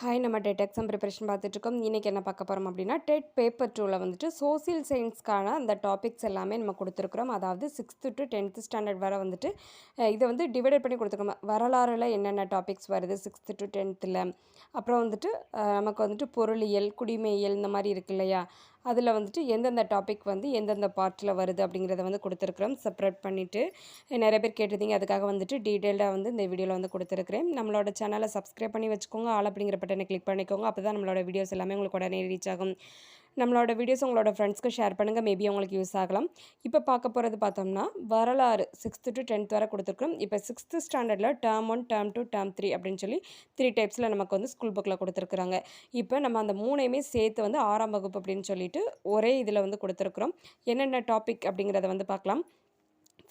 Hi, நம்ம TET exam preparation பார்த்துட்ருக்கோம். இன்றைக்கி என்ன பார்க்க போகிறோம் அப்படின்னா, டெட் பேப்பர் 2ல் வந்துட்டு சோசியல் சயின்ஸ்க்கான அந்த டாபிக்ஸ் எல்லாமே நம்ம கொடுத்துருக்குறோம். அதாவது 6th to 10th ஸ்டாண்டர்ட் வரை வந்துட்டு இதை வந்து டிவைடட் பண்ணி கொடுத்துருக்கோம். வரலாறுல என்னென்ன டாபிக்ஸ் வருது 6th to 10th. அப்புறம் வந்துட்டு நமக்கு வந்துட்டு பொருளியல், குடிமையியல் இந்த மாதிரி இருக்கு இல்லையா, அதில் வந்துட்டு எந்தெந்த டாபிக் வந்து எந்தெந்த பார்ட்டில் வருது அப்படிங்கிறத வந்து கொடுத்துருக்குறோம் செப்பரேட் பண்ணிவிட்டு. நிறைய பேர் கேட்டிருந்தீங்க, அதுக்காக வந்துட்டு டீட்டெயிலாக வந்து இந்த வீடியோவில் வந்து கொடுத்துருக்குறேன். நம்மளோட சேனலை சப்ஸ்கிரைப் பண்ணி வச்சுக்கோங்க, ஆல் அப்படிங்கிற பட்டனை கிளிக் பண்ணிக்கோங்க. அப்போ தான் நம்மளோட வீடியோஸ் எல்லாமே உங்களுக்கு உடனே ரீச் ஆகும். நம்மளோட வீடியோஸ் உங்களோட ஃப்ரெண்ட்ஸ்க்கு ஷேர் பண்ணுங்கள், மேபி உங்களுக்கு யூஸ் ஆகலாம். இப்போ பார்க்க போகிறது பார்த்தோம்னா வரலாறு 6th to 10th வரை கொடுத்துருக்குறோம். இப்போ 6th ஸ்டாண்டர்டில் டேர்ம் 1, டேர்ம் 2, டேர்ம் 3 அப்படின்னு சொல்லி 3 டைப்ஸில் நமக்கு வந்து ஸ்கூல் புக்கில் கொடுத்துருக்குறாங்க. இப்போ நம்ம அந்த மூணையுமே சேர்த்து வந்து 6ஆம் வகுப்பு அப்படின்னு சொல்லிட்டு ஒரே இதில் வந்து கொடுத்துருக்குறோம். என்னென்ன டாபிக் அப்படிங்கிறத வந்து பார்க்கலாம்.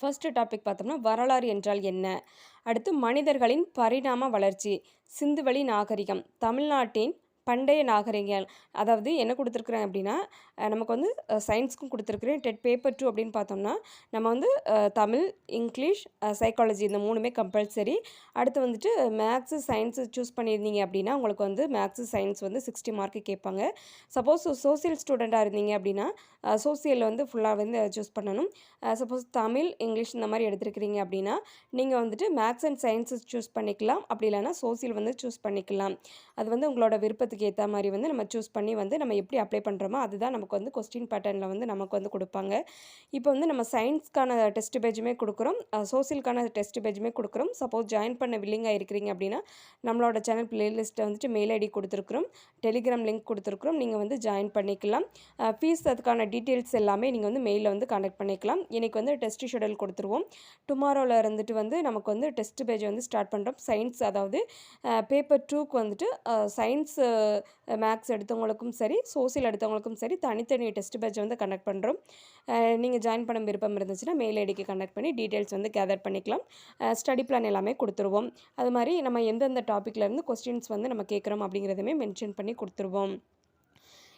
ஃபர்ஸ்ட் டாபிக் பார்த்தோம்னா வரலாறு என்றால் என்ன, அடுத்து மனிதர்களின் பரிணாம வளர்ச்சி, சிந்துவெளி நாகரிகம், தமிழ்நாட்டின் பண்டைய நாகரிகங்கள். அதாவது என்ன கொடுத்துருக்குறேன் அப்படின்னா, நமக்கு வந்து சயின்ஸ்க்கும் கொடுத்துருக்குறேன். டெட் பேப்பர் 2 அப்படின்னு பார்த்தோம்னா நம்ம வந்து தமிழ், இங்கிலீஷ், சைக்காலஜி இந்த மூணுமே கம்பல்சரி. அடுத்து வந்துட்டு மேக்ஸு, சயின்ஸு சூஸ் பண்ணியிருந்தீங்க அப்படின்னா உங்களுக்கு வந்து மேக்ஸு, சயின்ஸ் வந்து 60 மார்க்கு கேட்பாங்க. சப்போஸ் சோசியல் ஸ்டூடெண்ட்டாக இருந்தீங்க அப்படின்னா சோசியல் வந்து ஃபுல்லாக வந்து சூஸ் பண்ணணும். சப்போஸ் தமிழ், இங்கிலீஷ் இந்த மாதிரி எடுத்துருக்கிறீங்க அப்படின்னா நீங்கள் வந்துட்டு மேக்ஸ் அண்ட் சயின்ஸு சூஸ் பண்ணிக்கலாம். அப்படி இல்லைனா சோசியல் வந்து சூஸ் பண்ணிக்கலாம். அது வந்து உங்களோட விருப்பத்துக்கு ஏற்ற மாதிரி வந்து நம்ம சூஸ் பண்ணி வந்து நம்ம எப்படி அப்ளை பண்ணுறோமோ அதுதான் நமக்கு வந்து கொஸ்டின் பேட்டர்னில் வந்து நமக்கு வந்து கொடுப்பாங்க. இப்போ வந்து நம்ம சயின்ஸ்க்கான டெஸ்ட் பேஜுமே கொடுக்குறோம், சோசியலுக்கான டெஸ்ட் பேஜுமே கொடுக்குறோம். சப்போஸ் ஜாயின் பண்ண வில்லிங்காக இருக்கிறீங்க அப்படின்னா நம்மளோட சேனல் பிளேலிஸ்ட்டை வந்துட்டு மெயில் ஐடி கொடுத்துருக்குறோம், டெலிகிராம் லிங்க் கொடுத்துருக்குறோம், நீங்கள் வந்து ஜாயின் பண்ணிக்கலாம். ஃபீஸ் அதுக்கான டீட்டெயில்ஸ் எல்லாமே நீங்கள் வந்து மெயிலில் வந்து கான்டாக்ட் பண்ணிக்கலாம். இன்றைக்கி வந்து டெஸ்ட் ஷெடியூல் கொடுத்துருவோம். டுமாரோவில் இருந்துட்டு வந்து நமக்கு வந்து டெஸ்ட் பேஜ் வந்து ஸ்டார்ட் பண்ணுறோம். சயின்ஸ் அதாவது பேப்பர் 2க்கு வந்துட்டு சயின்ஸ் மேக்ஸ் எடுத்தவங்களுக்கும் சரி, சோசியல் எடுத்தவங்களுக்கும் சரி தனித்தனி டெஸ்ட் பேட்ச் வந்து கண்டக்ட் பண்ணுறோம். நீங்கள் ஜாயின் பண்ண விருப்பம் இருந்துச்சுன்னா மெயில் ஐடிக்கு கண்டக்ட் பண்ணி டீட்டெயில்ஸ் வந்து கேதர் பண்ணிக்கலாம். ஸ்டடி பிளான் எல்லாமே கொடுத்துருவோம். அது மாதிரி நம்ம எந்தெந்த டாப்பிக்லேருந்து கொஸ்டின்ஸ் வந்து நம்ம கேட்குறோம் அப்படிங்கிறதுமே மென்ஷன் பண்ணி கொடுத்துருவோம்.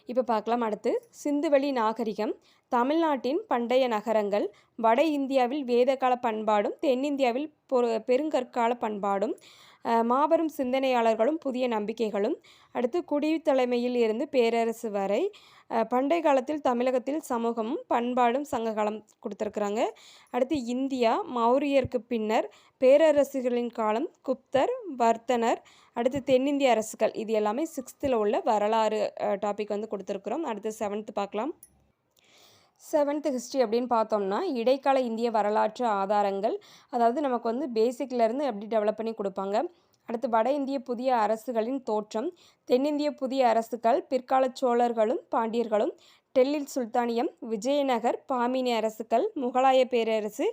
இப்போ பார்க்கலாம். அடுத்து சிந்துவெளி நாகரிகம், தமிழ்நாட்டின் பண்டைய நகரங்கள், வட இந்தியாவில் வேதகால பண்பாடும் தென்னிந்தியாவில் பெருங்கற்கால பண்பாடும், மாபெரும் சிந்தனையாளர்களும் புதிய நம்பிக்கைகளும், அடுத்து குடித்தலைமையில் இருந்து பேரரசு வரை, பண்டைய காலத்தில் தமிழகத்தில் சமூகமும் பண்பாடும் சங்ககாலம் கொடுத்துருக்குறாங்க. அடுத்து இந்தியா, மௌரியருக்கு பின்னர், பேரரசுகளின் காலம், குப்தர், வர்த்தனர், அடுத்து தென்னிந்திய அரசுகள். இது எல்லாமே 6th உள்ள வரலாறு டாபிக் வந்து கொடுத்துருக்குறோம். அடுத்து 7th பார்க்கலாம். 7th ஹிஸ்ட்ரி அப்படின்னு பார்த்தோம்னா இடைக்கால இந்திய வரலாற்று ஆதாரங்கள். அதாவது நமக்கு வந்து பேசிக்லேருந்து எப்படி டெவலப் பண்ணி கொடுப்பாங்க. அடுத்து வட இந்திய புதிய அரசுகளின் தோற்றம், தென்னிந்திய புதிய அரசுகள், பிற்கால சோழர்களும் பாண்டியர்களும், டெல்லி சுல்தானியம், விஜயநகர், பாமினி அரசுகள், முகலாய பேரரசு,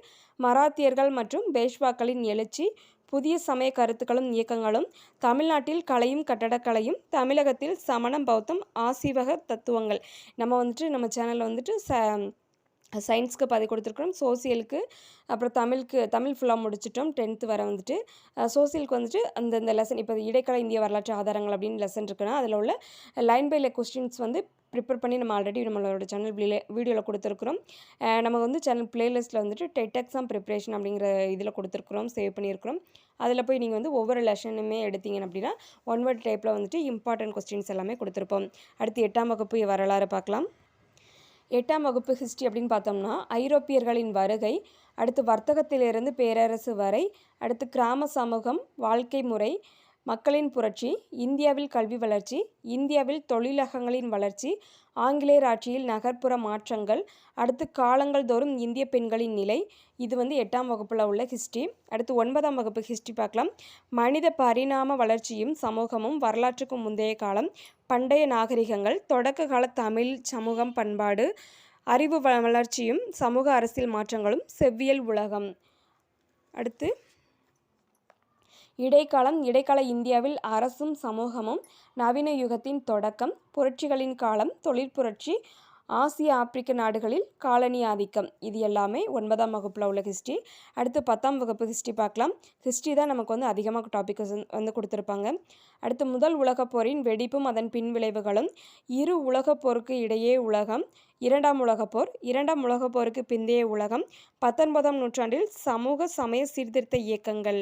மராத்தியர்கள் மற்றும் பேஷ்வாக்களின் எழுச்சி, புதிய சமய கருத்துக்களும் இயக்கங்களும், தமிழ்நாட்டில் கலையும் கட்டடக்கலையும், தமிழகத்தில் சமணம், பௌத்தம், ஆசீவக தத்துவங்கள். நம்ம வந்துட்டு நம்ம சேனலில் வந்துட்டு சயின்ஸ்க்கு பாதி கொடுத்துருக்குறோம், சோசியலுக்கு அப்புறம் தமிழ் ஃபுல்லாக முடிச்சிட்டோம். 10th வரை வந்துட்டு சோசியலுக்கு வந்துட்டு அந்தந்த லெசன் இப்போ இடைக்கால இந்திய வரலாற்று ஆதாரங்கள் அப்படின்னு லெசன் இருக்குன்னா அதில் உள்ள லைன் பை லைன் கொஸ்டின்ஸ் வந்து ப்ரிப்பேர் பண்ணி நம்ம ஆல்ரெடி நம்மளோட சேனல் வீடியோவில் கொடுத்துருக்குறோம். நம்ம வந்து சேனல் பிளேலிஸ்ட்டில் வந்துட்டு டெட் எக்ஸாம் ப்ரிப்ரேஷன் அப்படிங்கிற இதில் கொடுத்துருக்குறோம், சேவ் பண்ணியிருக்கிறோம். அதில் போய் நீங்கள் வந்து ஒவ்வொரு லெசனுமே எடுத்தீங்க அப்படின்னா 1 word டைப்பில் வந்துட்டு இம்பார்ட்டன்ட் கொஸ்டின்ஸ் எல்லாமே கொடுத்துருப்போம். அடுத்து 8ஆம் வகுப்பு வரலாறு பார்க்கலாம். 8ஆம் வகுப்பு ஹிஸ்ட்ரி அப்படின்னு பார்த்தோம்னா ஐரோப்பியர்களின் வருகை, அடுத்து வர்த்தகத்திலிருந்து பேரரசு வரை, அடுத்து கிராம சமூகம், வாழ்க்கை முறை, மக்களின் புரட்சி, இந்தியாவில் கல்வி வளர்ச்சி, இந்தியாவில் தொழிலகங்களின் வளர்ச்சி, ஆங்கிலேயர் ஆட்சியில் நகர்ப்புற மாற்றங்கள், அடுத்து காலங்கள் தோறும் இந்திய பெண்களின் நிலை. இது வந்து 8ஆம் வகுப்பில் உள்ள ஹிஸ்ட்ரி. அடுத்து 9ஆம் வகுப்பு ஹிஸ்ட்ரி பார்க்கலாம். மனித பரிணாம வளர்ச்சியும் சமூகமும், வரலாற்றுக்கு முந்தைய காலம், பண்டைய நாகரிகங்கள், தொடக்க கால தமிழ் சமூகம் பண்பாடு, அறிவு வளர்ச்சியும் சமூக அரசியல் மாற்றங்களும், செவ்வியல் உலகம். அடுத்து இடைக்கால இந்தியாவில் அரசும் சமூகமும், நவீன யுகத்தின் தொடக்கம், புரட்சிகளின் காலம், தொழிற்புரட்சி, ஆசிய ஆப்பிரிக்க நாடுகளில் காலனி ஆதிக்கம். இது எல்லாமே 9ஆம் வகுப்பில் உள்ள ஹிஸ்ட்ரி. அடுத்து 10ஆம் வகுப்பு ஹிஸ்ட்ரி பார்க்கலாம். ஹிஸ்ட்ரி தான் நமக்கு வந்து அதிகமாக டாபிக் வந்து கொடுத்துருப்பாங்க. அடுத்து முதல் உலகப் போரின் வெடிப்பும் அதன் பின் விளைவுகளும், இரு உலகப் போருக்கு இடையே உலகம், 2ஆம் உலகப் போர், 2ஆம் உலகப் போருக்கு பிந்தைய உலகம், 19ஆம் நூற்றாண்டில் சமூக சமய சீர்திருத்த இயக்கங்கள்.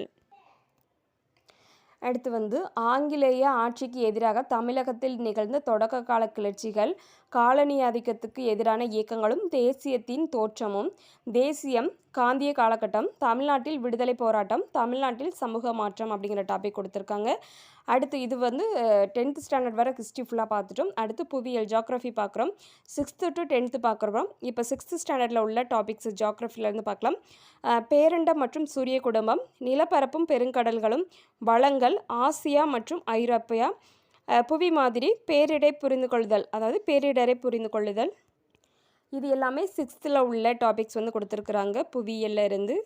அடுத்து வந்து ஆங்கிலேய ஆட்சிக்கு எதிராக தமிழகத்தில் நிகழ்ந்த தொடக்க கால கிளர்ச்சிகள், காலனி ஆதிக்கத்துக்கு எதிரான இயக்கங்களும், தேசியத்தின் தோற்றமும், தேசியம், காந்திய காலகட்டம், தமிழ்நாட்டில் விடுதலை போராட்டம், தமிழ்நாட்டில் சமூக மாற்றம் அப்படிங்கிற டாபிக் கொடுத்துருக்காங்க. அடுத்து இது வந்து 10th ஸ்டாண்டர்ட் வரை ஹிஸ்ட்ரி ஃபுல்லாக பார்த்துட்டோம். அடுத்து புவியியல் ஜியாகிரஃபி பார்க்குறோம். 6th to 10th பார்க்குறோம். இப்போ 6th ஸ்டாண்டர்டில் உள்ள டாபிக்ஸ் ஜியாகிரஃபிலேருந்து பார்க்கலாம். பேரண்டம் மற்றும் சூரிய குடும்பம், நிலப்பரப்பும் பெருங்கடல்களும், வளங்கள், ஆசியா மற்றும் ஐரோப்பியா, புவி மாதிரி, பேரிடை புரிந்து கொள்ளுதல், அதாவது பேரிடரை புரிந்து கொள்ளுதல், இது எல்லாமே 6th உள்ள டாபிக்ஸ் வந்து கொடுத்துருக்குறாங்க புவியியல்ல இருந்து.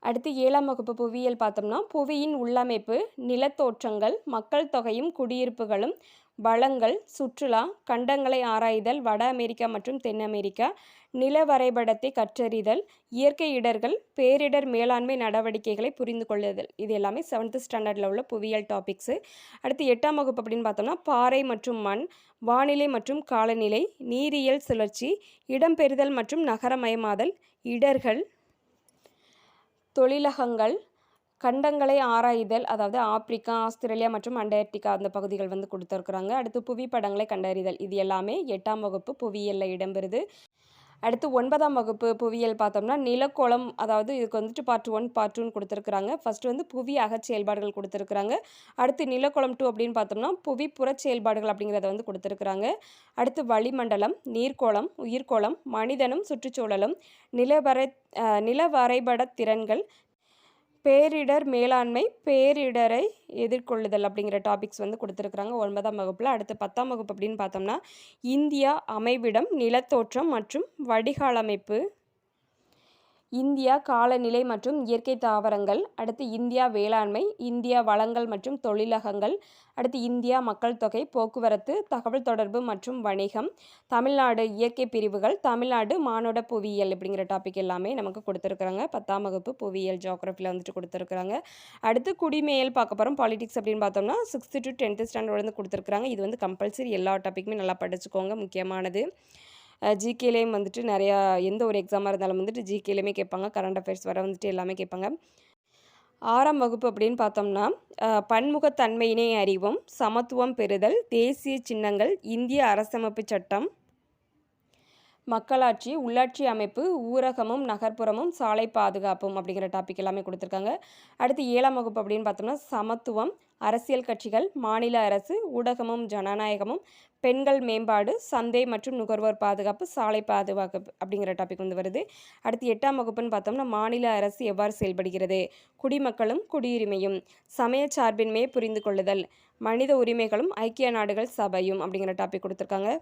அடுத்து 7ஆம் வகுப்பு புவியியல் பார்த்தோம்னா, புவியின் உள்ளமைப்பு, நிலத்தோற்றங்கள், மக்கள் தொகையும் குடியிருப்புகளும், வளங்கள், சுற்றுலா, கண்டங்களை ஆராய்தல், வட அமெரிக்கா மற்றும் தென் அமெரிக்கா, நில வரைபடத்தை கற்றறிதல், இயற்கை இடர்கள், பேரிடர் மேலாண்மை நடவடிக்கைகளை புரிந்து கொள்ளுதல், இது எல்லாமே 7th ஸ்டாண்டர்டில் உள்ள புவியியல் டாபிக்ஸு. அடுத்து 8ஆம் வகுப்பு அப்படின்னு பார்த்தோம்னா, பாறை மற்றும் மண், வானிலை மற்றும் காலநிலை, நீரியல் சுழற்சி, இடம்பெறுதல் மற்றும் நகரமயமாதல், இடர்கள், தொழிலகங்கள், கண்டங்களை ஆராய்தல், அதாவது ஆப்பிரிக்கா, ஆஸ்திரேலியா மற்றும் அண்டார்டிகா அந்த பகுதிகள் வந்து கொடுத்துருக்குறாங்க. அடுத்து புவிப்படங்களை கண்டறிதல், இது எல்லாமே 8ஆம் வகுப்பு புவியியலில் இடம்பெறுது. அடுத்து 9ஆம் வகுப்பு புவியியல் பார்த்தோம்னா, நிலக்கோளம், அதாவது இதுக்கு வந்துட்டு பார்ட் 1 பார்ட் 2ன்னு கொடுத்துருக்குறாங்க. ஃபஸ்ட்டு வந்து புவி அகச் செயல்பாடுகள் கொடுத்துருக்குறாங்க. அடுத்து நிலக்கோளம் 2 அப்படின்னு பார்த்தோம்னா, புவி புறச் செயல்பாடுகள் அப்படிங்கிறத வந்து கொடுத்துருக்குறாங்க. அடுத்து வளிமண்டலம், நீர்க்கோளம், உயிர்க்கோளம், மனிதனும் சுற்றுச்சூழலும், நில வரைபட திறன்கள், பேரிடர் மேலாண்மை, பேரிடரை எதிர்கொள்ளுதல் அப்படிங்கிற டாபிக்ஸ் வந்து கொடுத்துருக்குறாங்க 9ஆம் வகுப்பில். அடுத்து 10ஆம் வகுப்பு அப்படின்னு பார்த்தோம்னா, இந்தியா அமைவிடம், நிலத்தோற்றம் மற்றும் வடிகால் அமைப்பு, இந்தியா காலநிலை மற்றும் இயற்கை தாவரங்கள், அடுத்து இந்தியா வேளாண்மை, இந்தியா வளங்கள் மற்றும் தொழிலகங்கள், அடுத்து இந்தியா மக்கள் தொகை, போக்குவரத்து, தகவல் தொடர்பு மற்றும் வணிகம், தமிழ்நாடு இயற்கை பிரிவுகள், தமிழ்நாடு மானுட புவியியல் அப்படிங்கிற டாபிக் எல்லாமே நமக்கு கொடுத்துருக்குறாங்க 10ஆம் வகுப்பு புவியியல் ஜியாகிரஃபியில் வந்துட்டு கொடுத்துருக்குறாங்க. அடுத்து குடிமையல் பார்க்க போகிறோம். பாலிடிக்ஸ் அப்படின்னு பார்த்தோம்னா 6th to 10th ஸ்டாண்டர்ட் வந்து கொடுத்துருக்குறாங்க. இது வந்து கம்பல்சரி எல்லா டாப்பிக்குமே நல்லா படிச்சுக்கோங்க, முக்கியமானது. ஜிகேலேயும் வந்துட்டு நிறையா எந்த ஒரு எக்ஸாமாக இருந்தாலும் வந்துட்டு ஜிகேலேயுமே கேட்பாங்க, கரண்ட் அஃபேர்ஸ் வர வந்துட்டு எல்லாமே கேட்பாங்க. 6ஆம் வகுப்பு அப்படின்னு பார்த்தோம்னா, பன்முகத்தன்மையினை அறிவும், சமத்துவம் பெறுதல், தேசிய சின்னங்கள், இந்திய அரசமைப்பு சட்டம், மக்களாட்சி, உள்ளாட்சி அமைப்பு, ஊரகமும் நகர்ப்புறமும், சாலை பாதுகாப்பும் அப்படிங்கிற டாபிக் எல்லாமே கொடுத்துருக்காங்க. அடுத்து 7ஆம் வகுப்பு அப்படின்னு பார்த்தோம்னா, சமத்துவம், அரசியல் கட்சிகள், மாநில அரசு, ஊடகமும் ஜனநாயகமும், பெண்கள் மேம்பாடு, சந்தை மற்றும் நுகர்வோர் பாதுகாப்பு, சாலை பாதுகாப்பு அப்படிங்கிற டாபிக் வந்து வருது. அடுத்து 8ஆம் வகுப்புன்னு பார்த்தோம்னா, மாநில அரசு எவ்வாறு செயல்படுகிறது, குடிமக்களும் குடியுரிமையும், சமய சார்பின்மையை புரிந்து கொள்ளுதல், மனித உரிமைகளும் ஐக்கிய நாடுகள் சபையும் அப்படிங்கிற டாபிக் கொடுத்துருக்காங்க.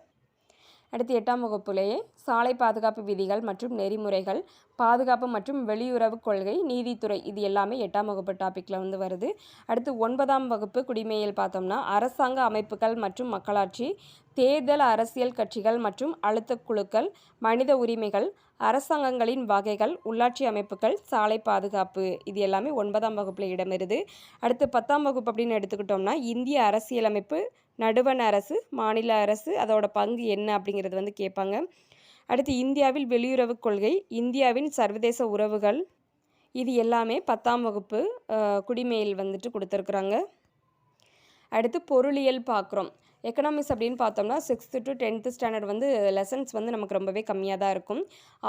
அடுத்து 8ஆம் வகுப்புலேயே சாலை பாதுகாப்பு விதிகள் மற்றும் நெறிமுறைகள், பாதுகாப்பு மற்றும் வெளியுறவு கொள்கை, நீதித்துறை, இது எல்லாமே 8ஆம் வகுப்பு டாப்பிக்கில் வந்து வருது. அடுத்து 9ஆம் வகுப்பு குடிமையியல் பார்த்தோம்னா, அரசாங்க அமைப்புகள் மற்றும் மக்களாட்சி, தேர்தல், அரசியல் கட்சிகள் மற்றும் அழுத்த குழுக்கள், மனித உரிமைகள், அரசாங்கங்களின் வகைகள், உள்ளாட்சி அமைப்புகள், சாலை பாதுகாப்பு, இது எல்லாமே 9ஆம் வகுப்பில் இடம்பெறுது. அடுத்து 10ஆம் வகுப்பு அப்படின்னு எடுத்துக்கிட்டோம்னா, இந்திய அரசியலமைப்பு, நடுவண் அரசு, மாநில அரசு, அதோட பங்கு என்ன அப்படிங்கிறது வந்து கேட்பாங்க. அடுத்து இந்தியாவில் வெளியுறவு கொள்கை, இந்தியாவின் சர்வதேச உறவுகள், இது எல்லாமே 10ஆம் வகுப்பு குடிமையில் வந்துட்டு கொடுத்துருக்குறாங்க. அடுத்து பொருளியல் பார்க்குறோம். எக்கனாமிக்ஸ் அப்படின்னு பார்த்தோம்னா 6th to 10th ஸ்டாண்டர்ட் வந்து லெசன்ஸ் வந்து நமக்கு ரொம்பவே கம்மியாக தான் இருக்கும்.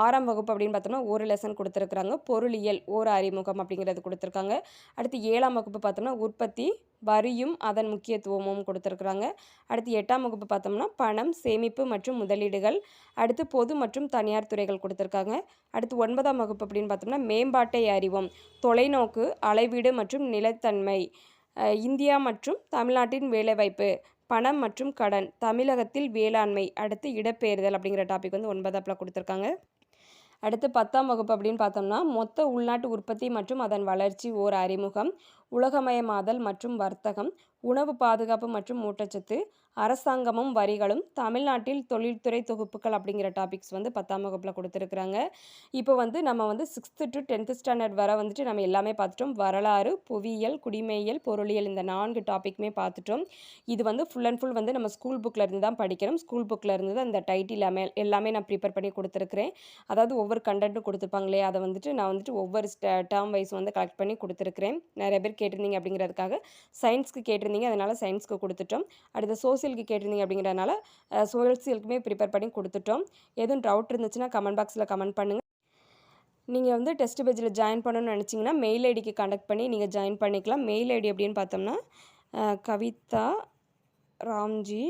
6ஆம் வகுப்பு அப்படின்னு பார்த்தோம்னா ஒரு லெசன் கொடுத்துருக்குறாங்க. பொருளியல் ஓர் அறிமுகம் அப்படிங்கிறது கொடுத்துருக்காங்க. அடுத்து 7ஆம் வகுப்பு பார்த்தோம்னா உற்பத்தி, வரியும் அதன் முக்கியத்துவமும் கொடுத்துருக்குறாங்க. அடுத்து 8ஆம் வகுப்பு பார்த்தோம்னா பணம், சேமிப்பு மற்றும் முதலீடுகள், அடுத்து பொது மற்றும் தனியார் துறைகள் கொடுத்துருக்காங்க. அடுத்து 9ஆம் வகுப்பு அப்படின்னு பார்த்தோம்னா மேம்பாட்டை அறிவோம், தொலைநோக்கு, அளவீடு மற்றும் நிலைத்தன்மை, இந்தியா மற்றும் தமிழ்நாட்டின் வேலைவாய்ப்பு, பணம் மற்றும் கடன், தமிழகத்தில் வேளாண்மை, அடுத்து இடப்பெயர்தல் அப்படிங்கிற டாபிக் வந்து 9ஆப்பில் கொடுத்துருக்காங்க. அடுத்து 10ஆம் வகுப்பு அப்படின்னு பார்த்தோம்னா மொத்த உள்நாட்டு உற்பத்தி மற்றும் அதன் வளர்ச்சி ஓர் அறிமுகம், உலகமயமாதல் மற்றும் வர்த்தகம், உணவு பாதுகாப்பு மற்றும் ஊட்டச்சத்து, அரசாங்கமும் வரிகளும், தமிழ்நாட்டில் தொழில்துறை தொகுப்புகள் அப்படிங்கிற டாபிக்ஸ் வந்து 10ஆம் வகுப்பில் கொடுத்துருக்குறாங்க. இப்போ வந்து நம்ம வந்து 6th to 10th ஸ்டாண்டர்ட் வர வந்துட்டு நம்ம எல்லாமே பார்த்துட்டோம். வரலாறு, புவியியல், குடிமையியல், பொருளியல், இந்த 4 டாப்பிக்குமே பார்த்துட்டோம். இது வந்து ஃபுல் அண்ட் ஃபுல் வந்து நம்ம ஸ்கூல் புக்கில் இருந்து தான் படிக்கிறோம். ஸ்கூல் புக்கில் இருந்து தான் இந்த டைட்டில் எல்லாமே நான் ப்ரிப்பேர் பண்ணி கொடுத்துருக்குறேன். அதாவது ஒவ்வொரு கண்டென்ட்டும் கொடுத்துருப்பாங்களே, அதை வந்துட்டு நான் வந்துட்டு ஒவ்வொரு டேர்ம் வைஸ் வந்து கலெக்ட் பண்ணி கொடுத்துருக்குறேன். நிறைய பேர் கேட்டிருந்தீங்க அப்படிங்கிறதுக்காக சயின்ஸ்க்கு கேட்டிருந்தீங்க, அதனால் சயின்ஸ்க்கு கொடுத்துட்டோம். அடுத்து சோசியலுக்கு கேட்டிருந்தீங்க அப்படிங்கிறதுனால சோசியலுக்குமே ப்ரிப்பேர் பண்ணி கொடுத்துட்டோம். எதுவும் டவுட் இருந்துச்சுன்னா கமெண்ட் பாக்ஸில் கமெண்ட் பண்ணுங்கள். நீங்கள் வந்து டெஸ்ட் பேஜில் ஜாயின் பண்ணணும்னு நினச்சிங்கன்னா மெயில் ஐடிக்கு காண்டக்ட் பண்ணி நீங்கள் ஜாயின் பண்ணிக்கலாம். மெயில் ஐடி அப்படின்னு பார்த்தோம்னா கவிதா ராம்ஜி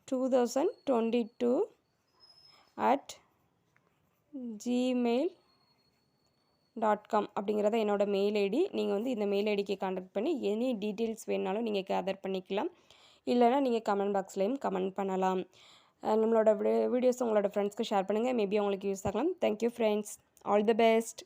2022@gmail.com அப்படிங்கிறத என்னோட மெயில் ஐடி. நீங்கள் வந்து இந்த மெயில் ஐடிக்கு காண்டக்ட் பண்ணி எனி டீட்டெயில்ஸ் வேணாலும் நீங்கள் கேதர் பண்ணிக்கலாம். இல்லைனா நீங்கள் கமெண்ட் பாக்ஸ்லேயும் கமெண்ட் பண்ணலாம். நம்மளோட வீடியோஸ் உங்களோட ஃப்ரெண்ட்ஸ்க்கு ஷேர் பண்ணுங்கள். மேபி அவங்களுக்கு யூஸ் ஆகலாம். Thank you friends. All the best.